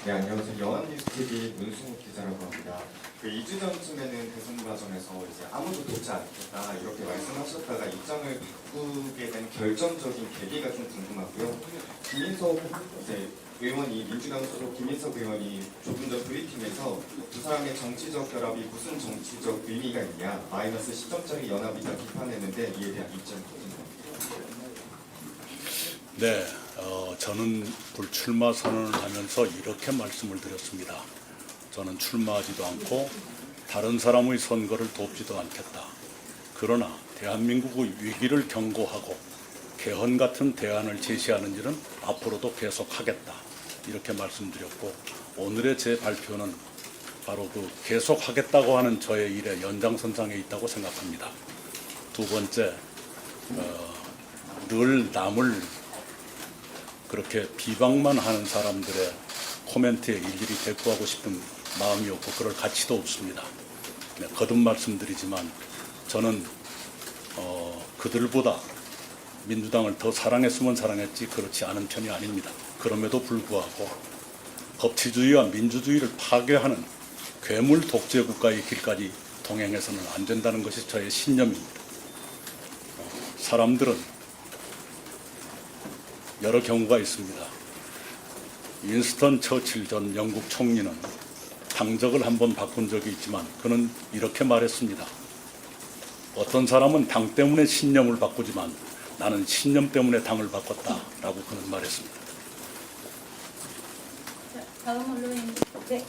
네, 안녕하세요. 연합뉴스TV 문승욱 기자라고 합니다. 2주 전쯤에는 대선 과정에서 이제 아무도 돕지 않겠다 이렇게 말씀하셨다가 입장을 바꾸게 된 결정적인 계기가 좀 궁금하고요. 김인석 이제 의원이 민주당 소속 김인석 의원이 조금 전 브리핑에서 두 사람의 정치적 결합이 무슨 정치적 의미가 있냐 마이너스 10점짜리 연합이다 비판했는데 이에 대한 입장이 궁금합니다. 네, 저는 불출마 선언을 하면서 이렇게 말씀을 드렸습니다. 저는 출마하지도 않고 다른 사람의 선거를 돕지도 않겠다. 그러나 대한민국의 위기를 경고하고 개헌 같은 대안을 제시하는 일은 앞으로도 계속하겠다. 이렇게 말씀드렸고 오늘의 제 발표는 바로 그 계속하겠다고 하는 저의 일의 연장선상에 있다고 생각합니다. 두 번째, 늘 남을 그렇게 비방만 하는 사람들의 코멘트에 일일이 대꾸하고 싶은 마음이 없고 그럴 가치도 없습니다. 네, 거듭 말씀드리지만 저는 그들보다 민주당을 더 사랑했으면 사랑했지 그렇지 않은 편이 아닙니다. 그럼에도 불구하고 법치주의와 민주주의를 파괴하는 괴물 독재 국가의 길까지 동행해서는 안 된다는 것이 저의 신념입니다. 사람들은 여러 경우가 있습니다. 윈스턴 처칠 전 영국 총리는 당적을 한번 바꾼 적이 있지만 그는 이렇게 말했습니다. 어떤 사람은 당 때문에 신념을 바꾸지만 나는 신념 때문에 당을 바꿨다라고 그는 말했습니다. 자, 다음 언론인 네.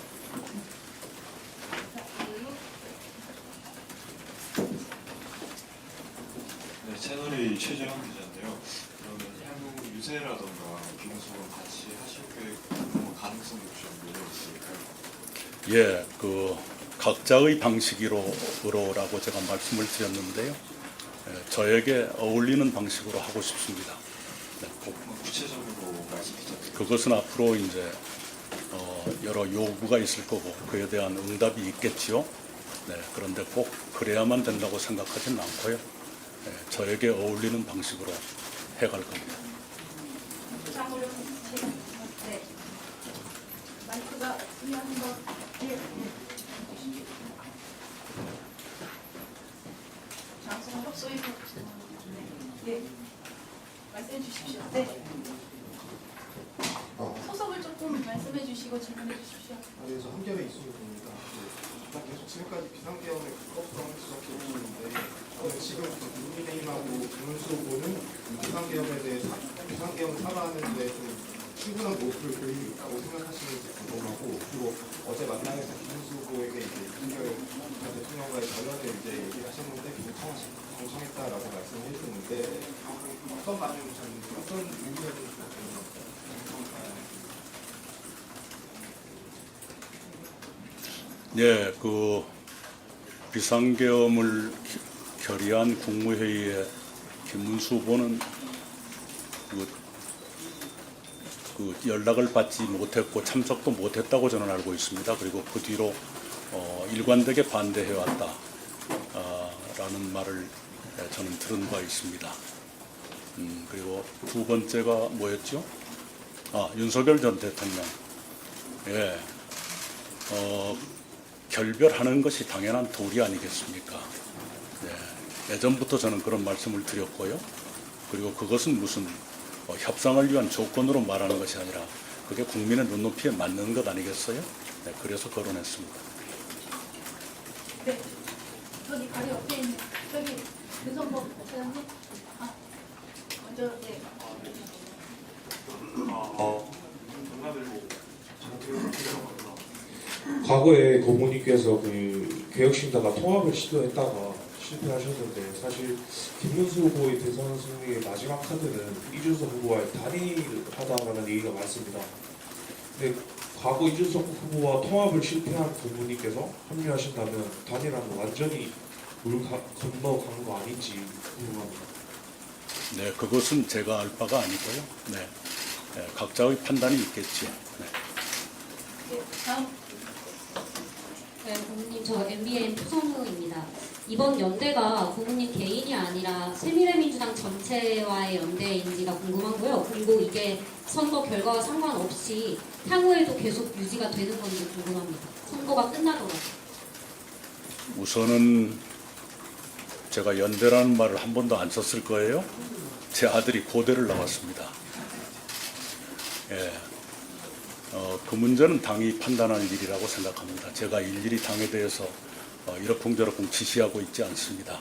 네, 채널의 최재형 기자인데요. 그러면 향후 유세라던가 김수원 같이 하실 계획 가능성이 혹시 있을까요? 예, 그 각자의 방식으로라고 제가 말씀을 드렸는데요. 저에게 어울리는 방식으로 하고 싶습니다. 네, 구체적으로 말씀해 주세요. 그것은 앞으로 이제 여러 요구가 있을 거고 그에 대한 응답이 있겠지요. 네, 그런데 꼭 그래야만 된다고 생각하지는 않고요. 저에게 어울리는 방식으로 해갈 겁니다. 다음 언론인 네. 마이크가 한번 네. 장소가 협소해서 네. 말씀해 주십시오. 네. 소속을 조금 말씀해 주시고 질문해 주십시오. 네, 저 한겨레 이수입니다. 계속 지금까지 비상계엄에 가깝다고 지적해 오셨는데 저는 지금 국민의힘하고 김문수 후보는 비상계엄에 대해서 비상계엄을 사과하는 데 좀 충분한 모습을 보이고 있다고 생각하시는지 궁금하고 그리고 어제 만남에서 김문수 후보에게 이제 윤석열 대통령과의 전략을 이제 얘기하셨는데 경청했다라고 말씀을 해주셨는데 어떤 반응을 주셨는지 어떤 의미를 주셨는지 예, 그 비상계엄을 결의한 국무회의에 김문수 후보는 그 연락을 받지 못했고 참석도 못했다고 저는 알고 있습니다. 그리고 그 뒤로 일관되게 반대해왔다 라는 말을 저는 들은 바 있습니다. 그리고 두 번째가 뭐였죠? 윤석열 전 대통령. 예, 결별하는 것이 당연한 도리 아니겠습니까? 네, 예전부터 저는 그런 말씀을 드렸고요. 그리고 그것은 무슨 협상을 위한 조건으로 말하는 것이 아니라 그게 국민의 눈높이에 맞는 것 아니겠어요? 네, 그래서 거론했습니다. 네. 저기 바로 옆에 있는 저기 윤성범 사장님. 먼저 네. 과거에 고모님께서 그 개혁신당과 통합을 시도했다가 실패하셨는데 사실 김문수 후보의 대선 승리의 마지막 카드는 이준석 후보와의 단일을 하다라는 얘기가 많습니다. 근데 과거 이준석 후보와 통합을 실패한 고모님께서 합류하신다면 단일화는 완전히 물 건너간 거 아닌지 궁금합니다. 네, 그것은 제가 알 바가 아니고요. 네, 각자의 판단이 있겠지요. 네. 네. 다음. 네, 고모님 저 MBN 표선우입니다. 이번 연대가 부모님 개인이 아니라 새미래민주당 전체와의 연대인지가 궁금하고요. 그리고 이게 선거 결과와 상관없이 향후에도 계속 유지가 되는 건지 궁금합니다. 선거가 끝나더라도. 우선은 제가 연대라는 말을 한 번도 안 썼을 거예요. 제 아들이 고대를 나왔습니다. 예. 그 문제는 당이 판단할 일이라고 생각합니다. 제가 일일이 당에 대해서 이러쿵저러쿵 지시하고 있지 않습니다.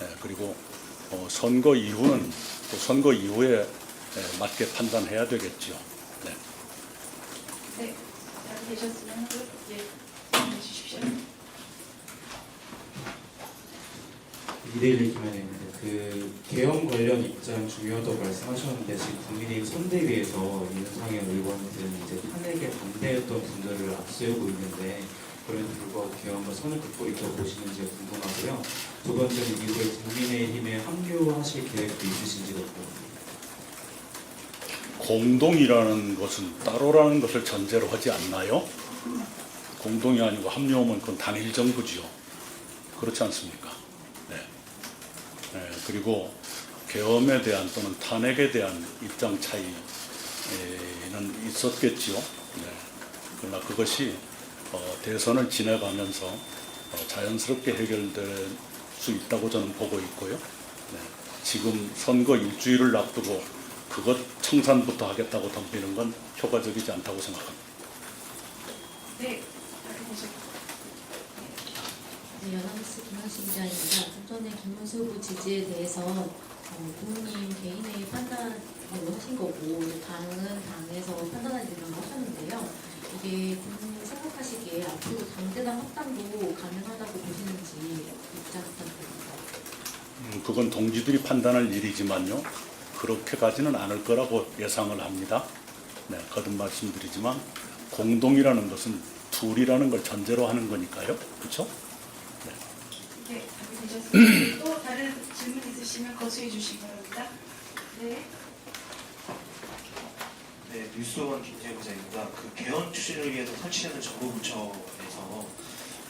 예, 그리고 선거 이후는 또 선거 이후에 맞게 판단해야 되겠죠. 네. 네, 잘 되셨으면 질문해 주십시오. 이데일리 김현혜입니다. 그 개헌 관련 입장 중요하다고 말씀하셨는데 지금 국민의힘 선대위에서 윤상현 의원 등 이제 탄핵에 반대했던 분들을 앞세우고 있는데 그럼에도 불구하고 개헌과 선을 긋고 있다고 보시는지 궁금하고요. 두 번째는 이후에 국민의힘에 합류하실 계획도 있으신지도 궁금합니다. 공동이라는 것은 따로라는 것을 전제로 하지 않나요? 공동이 아니고 합류하면 그건 단일 정부지요. 그렇지 않습니까? 네. 네. 그리고 계엄에 대한 또는 탄핵에 대한 입장 차이는 있었겠지요. 네. 그러나 그것이 대선을 지나가면서 자연스럽게 해결될 수 있다고 저는 보고 있고요. 네. 지금 선거 일주일을 앞두고 그것 청산부터 하겠다고 덤비는 건 효과적이지 않다고 생각합니다. 네, 잘 되셨습니다. 네, 연합뉴스 김학신 기자입니다. 좀 전에 김문수 후보 지지에 대해서 부모님 개인의 판단으로 하신 거고 당은 당에서 판단할 일이라고 하셨는데요. 이게 부모님 생각하시기에 앞으로 당대당 합당도 가능하다고 보시는지 입장 부탁드립니다. 그건 동지들이 판단할 일이지만요. 그렇게 가지는 않을 거라고 예상을 합니다. 네, 거듭 말씀드리지만 공동이라는 것은 둘이라는 걸 전제로 하는 거니까요. 그렇죠? 네, 잘 되셨습니다. 또 다른 질문 있으시면 거수해 주시기 바랍니다. 네. 네, 뉴스원 김재현 기자입니다. 그 개헌 추진을 위해서 설치되는 정부부처에서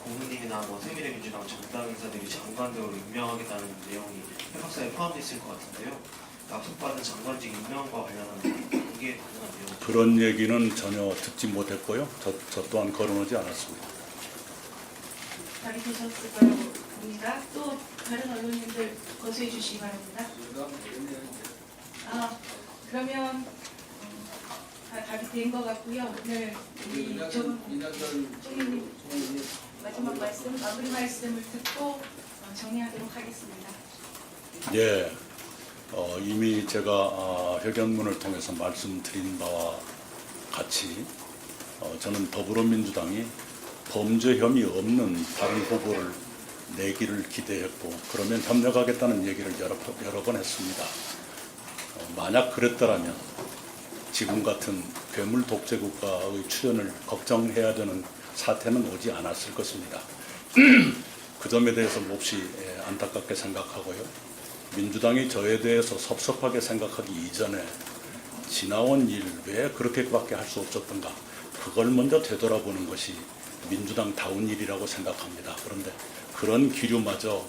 국민의힘이나 새미래민주당 정당 인사들이 장관들로 임명하겠다는 내용이 회박사에 포함되어 있을 것 같은데요. 납속받은 장관직 임명과 관련한 공개 가능한데요. 그런 얘기는 전혀 듣지 못했고요. 저 또한 거론하지 않았습니다. 잘 되셨을 거라고 봅니다. 또 다른 언론인들 거수해 주시기 바랍니다. 그러면 다 답이 된 것 같고요. 오늘 우리 총리님 마지막 말씀, 마무리 말씀을 듣고 정리하도록 하겠습니다. 예, 이미 제가 회견문을 통해서 말씀드린 바와 같이 저는 더불어민주당이 범죄 혐의 없는 다른 후보를 내기를 기대했고 그러면 협력하겠다는 얘기를 여러 번 했습니다. 만약 그랬더라면 지금 같은 괴물 독재 국가의 출현을 걱정해야 되는 사태는 오지 않았을 것입니다. 그 점에 대해서 몹시 안타깝게 생각하고요. 민주당이 저에 대해서 섭섭하게 생각하기 이전에 지나온 일 왜 그렇게밖에 할 수 없었던가 그걸 먼저 되돌아보는 것이 민주당다운 일이라고 생각합니다. 그런데 그런 기류마저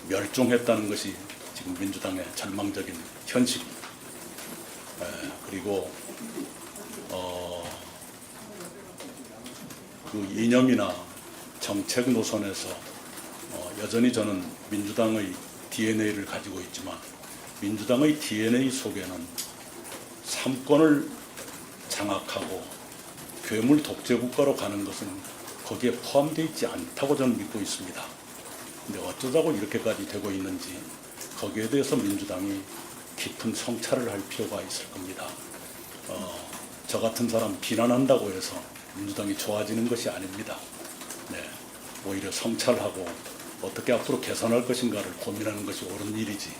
멸종했다는 것이 지금 민주당의 절망적인 현실입니다. 그리고 그 이념이나 정책 노선에서 여전히 저는 민주당의 DNA를 가지고 있지만 민주당의 DNA 속에는 삼권을 장악하고 괴물 독재 국가로 가는 것은 거기에 포함되어 있지 않다고 저는 믿고 있습니다. 근데 어쩌자고 이렇게까지 되고 있는지 거기에 대해서 민주당이 깊은 성찰을 할 필요가 있을 겁니다. 저 같은 사람 비난한다고 해서 민주당이 좋아지는 것이 아닙니다. 네, 오히려 성찰하고 어떻게 앞으로 개선할 것인가를 고민하는 것이 옳은 일이지.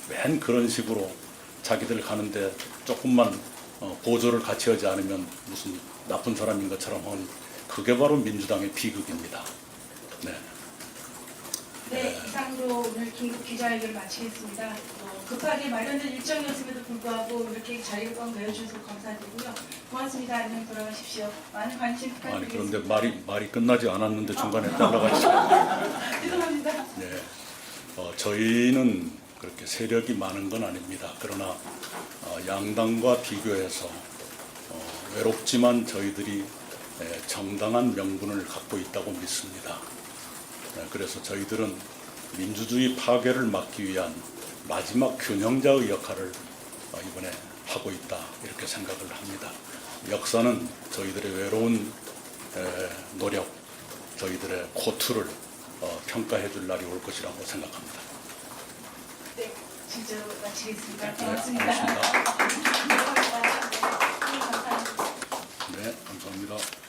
맨 그런 식으로 자기들 가는데 조금만 보조를 같이 하지 않으면 무슨 나쁜 사람인 것처럼 하는 그게 바로 민주당의 비극입니다. 네. 네, 이상으로 오늘 긴급 기자회견을 마치겠습니다. 급하게 마련된 일정이었음에도 불구하고 이렇게 자리를 꽉 메워주셔서 감사드리고요. 고맙습니다. 안녕 돌아가십시오. 많은 관심 아니 부탁드리겠습니다. 그런데 말이 끝나지 않았는데 중간에 잘라가지고. 죄송합니다. 네, 저희는 그렇게 세력이 많은 건 아닙니다. 그러나 양당과 비교해서 외롭지만 저희들이 정당한 명분을 갖고 있다고 믿습니다. 그래서 저희들은 민주주의 파괴를 막기 위한 마지막 균형자의 역할을 이번에 하고 있다 이렇게 생각을 합니다. 역사는 저희들의 외로운 노력, 저희들의 고투를 평가해 줄 날이 올 것이라고 생각합니다. 네, 진짜로 마치겠습니다. 네, 고맙습니다. 고맙습니다. 감사합니다. 네, 감사합니다. 네, 감사합니다.